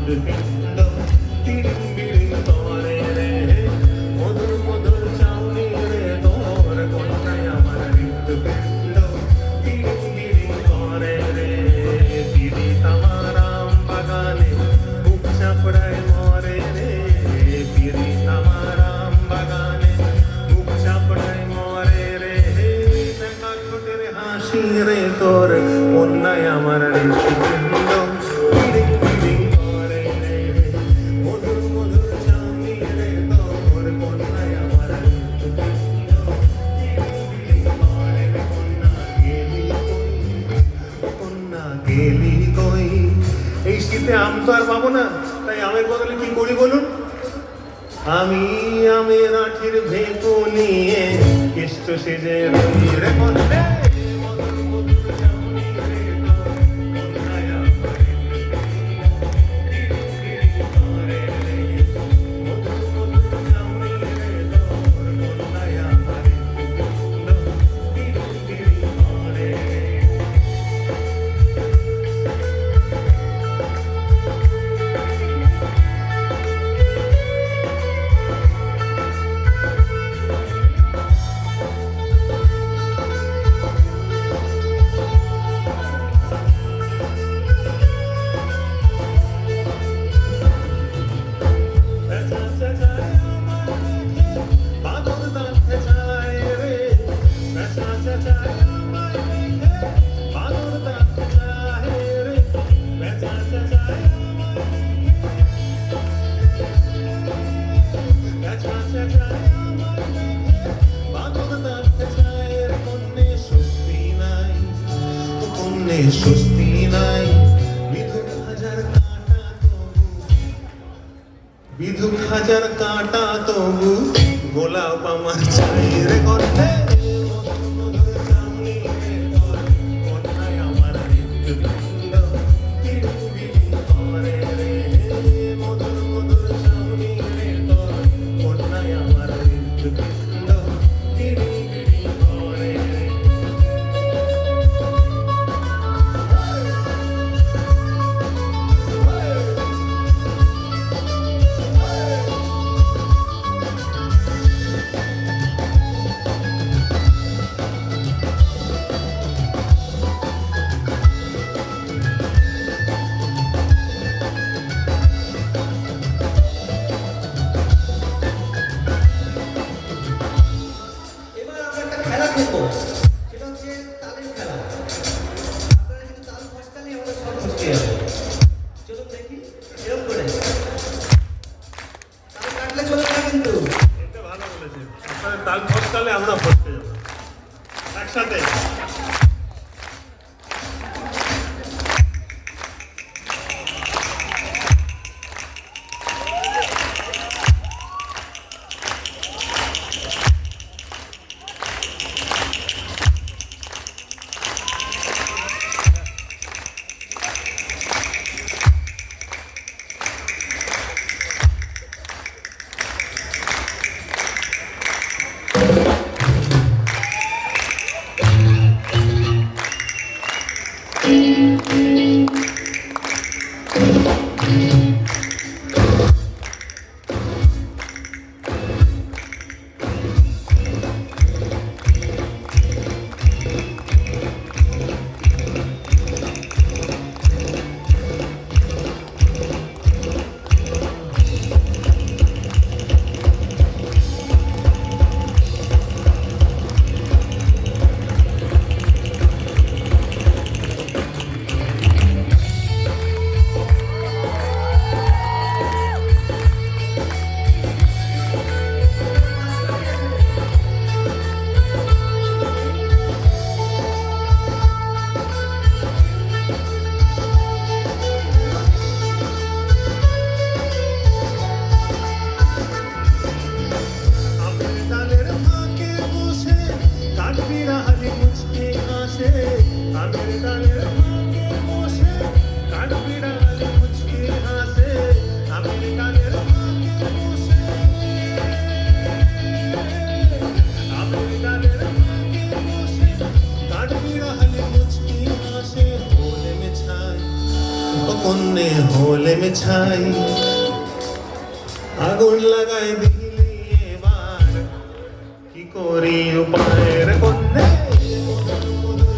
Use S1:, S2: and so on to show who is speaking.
S1: হৃৎপিণ্ড তিরিং বিরিং করে রে মধুর মধুর চাউনি রে তোর কন্যায় আমার হৃৎপিণ্ড তিরিং বিরিং করে রে পীড়িত আমার আম বাগানে বুক চাপড়ায় মরে রে পীড়িত আমার আম বাগানে বুক চাপড়ায় মরে রে দেখা ঠোঁটের হাসি রে তোর কন্যায় আমার হৃৎপিণ্ড তিরিং বিরিং করে রে মধুর মধুর চাউনি রে তোর কন্যায় আমার হৃৎপিণ্ড তিরিং বিরিং করে রে কন্যা গেলি কই এই শীতে আম তো আর পাবো না তাই আমের বদলে কি করি বলুন আমি আমের আঠির ভেঁপু নিয়ে কেষ্ট সেজে রই রে কন্যা মধুর মধুর চাউনি রে তোর কন্যায় আমার হৃৎপিণ্ড তিরিং বিরিং করে রে মধুর মধুর চাউনি রে তোর কন্যায় আমার হৃৎপিণ্ড তিরিং বিরিং করে রে বাদর দাঁতে চায় রে পেঁচা চেঁচায় আমায় দেখে বাদর দাঁতে চায় রে পেঁচা চেঁচায় আমায় পেঁচা চেঁচায় আমায় দেখে বাদর দাঁতে চায় রে কন্যে স্বস্তি নাই কন্যে স্বস্তি নাই বিধুক হাজার কাঁটা তবু গোলাপ আমার চাই রে কন্যে মধুর মধুর চাউনি রে তোর কন্যায় আমার হৃৎপিণ্ড তিরিং বিরিং করে রে মধুর মধুর চাউনি রে তোর কন্যায় আমার হৃৎপিণ্ড তিরিং বিরিং করে রে
S2: এবার আমরা একটা খেলা খেলবো, সেটা হচ্ছে তালের খেলা। আপনারা কিন্তু তাল ফসকালে আমরা সব ফসকে যাবো। চলুন দেখি এরকম করে তাল কাটলে চলবে না কিন্তু।
S1: এটা ভালো বলেছে আপনাদের তাল ফসকালে আমরা ফসকে যাবো একসাথে হলে মে ছাই আগুন লাগাই দিলি এবার কি করি উপায় রে কন্যে মধুর মধুর